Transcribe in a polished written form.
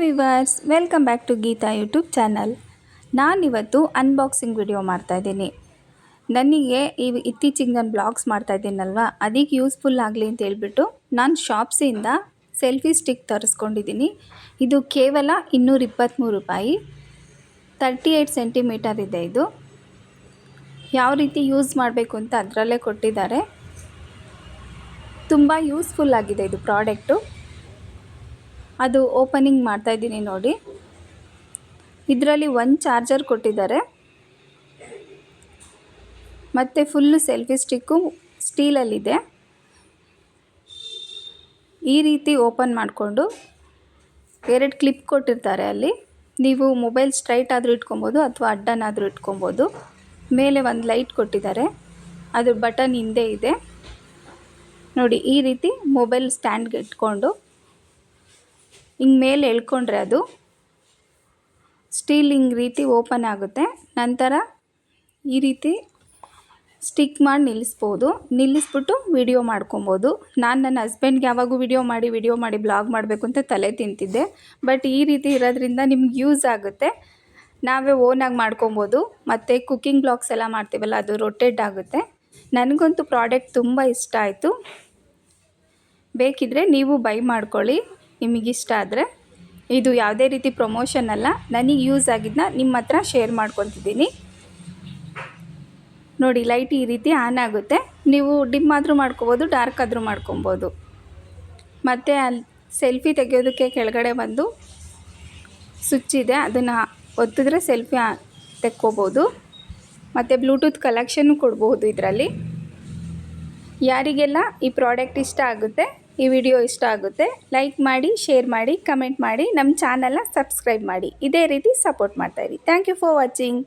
Viewers, welcome back to Geetha YouTube channel. ನಾನಿವತ್ತು unboxing video ಮಾಡ್ತಾಯಿದ್ದೀನಿ. ನನಗೆ ಇತ್ತೀಚಿಗೆ ನಾನು ಬ್ಲಾಗ್ಸ್ ಮಾಡ್ತಾಯಿದ್ದೀನಲ್ವ, ಅದಕ್ಕೆ ಯೂಸ್ಫುಲ್ ಆಗಲಿ ಅಂತ ಹೇಳ್ಬಿಟ್ಟು ನಾನು ಶಾಪ್ಸಿಂದ ಸೆಲ್ಫಿ ಸ್ಟಿಕ್ ತರಿಸ್ಕೊಂಡಿದ್ದೀನಿ. ಇದು ಕೇವಲ 223 ರೂಪಾಯಿ. 38 ಸೆಂಟಿಮೀಟರ್ ಇದೆ. ಇದು ಯಾವ ರೀತಿ ಯೂಸ್ ಮಾಡಬೇಕು ಅಂತ ಅದರಲ್ಲೇ ಕೊಟ್ಟಿದ್ದಾರೆ. ತುಂಬ ಯೂಸ್ಫುಲ್ ಆಗಿದೆ ಇದು ಪ್ರಾಡಕ್ಟು. ಅದು ಓಪನಿಂಗ್ ಮಾಡ್ತಾಯಿದ್ದೀನಿ ನೋಡಿ. ಇದರಲ್ಲಿ ಒಂದು ಚಾರ್ಜರ್ ಕೊಟ್ಟಿದ್ದಾರೆ ಮತ್ತು ಫುಲ್ಲು ಸೆಲ್ಫಿ ಸ್ಟಿಕ್ಕು ಸ್ಟೀಲಲ್ಲಿದೆ. ಈ ರೀತಿ ಓಪನ್ ಮಾಡಿಕೊಂಡು 2 ಕ್ಲಿಪ್ ಕೊಟ್ಟಿರ್ತಾರೆ. ಅಲ್ಲಿ ನೀವು ಮೊಬೈಲ್ ಸ್ಟ್ರೈಟ್ ಆದರೂ ಇಟ್ಕೊಬೋದು ಅಥವಾ ಅಡ್ಡನಾದರೂ ಇಟ್ಕೊಬೋದು. ಮೇಲೆ ಒಂದು ಲೈಟ್ ಕೊಟ್ಟಿದ್ದಾರೆ, ಅದು ಬಟನ್ ಹಿಂದೆ ಇದೆ ನೋಡಿ. ಈ ರೀತಿ ಮೊಬೈಲ್ ಸ್ಟ್ಯಾಂಡ್ಗೆ ಇಟ್ಕೊಂಡು ಹಿಂಗೆ ಮೇಲೆ ಎಳ್ಕೊಂಡ್ರೆ ಅದು ಸ್ಟೀಲ್ ಹಿಂಗೆ ರೀತಿ ಓಪನ್ ಆಗುತ್ತೆ. ನಂತರ ಈ ರೀತಿ ಸ್ಟಿಕ್ ಮಾಡಿ ನಿಲ್ಲಿಸ್ಬಿಟ್ಟು ವಿಡಿಯೋ ಮಾಡ್ಕೊಬೋದು. ನಾನು ನನ್ನ ಹಸ್ಬೆಂಡ್ಗೆ ಯಾವಾಗೂ ವಿಡಿಯೋ ಮಾಡಿ ಬ್ಲಾಗ್ ಮಾಡಬೇಕು ಅಂತ ತಲೆ ತಿಂತಿದ್ದೆ. ಬಟ್ ಈ ರೀತಿ ಇರೋದ್ರಿಂದ ನಿಮ್ಗೆ ಯೂಸ್ ಆಗುತ್ತೆ. ನಾವೇ ಓನಾಗಿ ಮಾಡ್ಕೊಬೋದು. ಮತ್ತು ಕುಕ್ಕಿಂಗ್ ಬ್ಲಾಗ್ಸ್ ಎಲ್ಲ ಮಾಡ್ತೀವಲ್ಲ, ಅದು ರೊಟೇಟ್ ಆಗುತ್ತೆ. ನನಗಂತೂ ಪ್ರಾಡಕ್ಟ್ ತುಂಬ ಇಷ್ಟ ಆಯಿತು. ಬೇಕಿದ್ದರೆ ನೀವು ಬೈ ಮಾಡ್ಕೊಳ್ಳಿ ನಿಮಗಿಷ್ಟ ಆದರೆ. ಇದು ಯಾವುದೇ ರೀತಿ ಪ್ರಮೋಷನ್ ಅಲ್ಲ, ನನಗೆ ಯೂಸ್ ಆಗಿದ್ದನ್ನ ನಿಮ್ಮ ಹತ್ರ ಶೇರ್ ಮಾಡ್ಕೊತಿದ್ದೀನಿ ನೋಡಿ. ಲೈಟ್ ಈ ರೀತಿ ಆನ್ ಆಗುತ್ತೆ. ನೀವು ಡಿಮ್ ಆದರೂ ಮಾಡ್ಕೊಬೋದು, ಡಾರ್ಕ್ ಆದರೂ ಮಾಡ್ಕೊಬೋದು. ಮತ್ತು ಅಲ್ಲಿ ಸೆಲ್ಫಿ ತೆಗೆಯೋದಕ್ಕೆ ಕೆಳಗಡೆ ಒಂದು ಸ್ವಿಚ್ ಇದೆ, ಅದನ್ನು ಒತ್ತಿದ್ರೆ ಸೆಲ್ಫಿ ತೆಕ್ಕೋಬೋದು. ಮತ್ತು ಬ್ಲೂಟೂತ್ ಕಲೆಕ್ಷನ್ನು ಕೊಡ್ಬೋದು ಇದರಲ್ಲಿ. ಯಾರಿಗೆಲ್ಲ ಈ ಪ್ರಾಡಕ್ಟ್ ಇಷ್ಟ ಆಗುತ್ತೆ, ಈ ವಿಡಿಯೋ ಇಷ್ಟ ಆಗುತ್ತೆ, ಲೈಕ್ ಮಾಡಿ, ಶೇರ್ ಮಾಡಿ, ಕಮೆಂಟ್ ಮಾಡಿ, ನಮ್ಮ ಚಾನಲ್ನ ಸಬ್ಸ್ಕ್ರೈಬ್ ಮಾಡಿ. ಇದೇ ರೀತಿ ಸಪೋರ್ಟ್ ಮಾಡ್ತಾಯಿರಿ. Thank you for watching.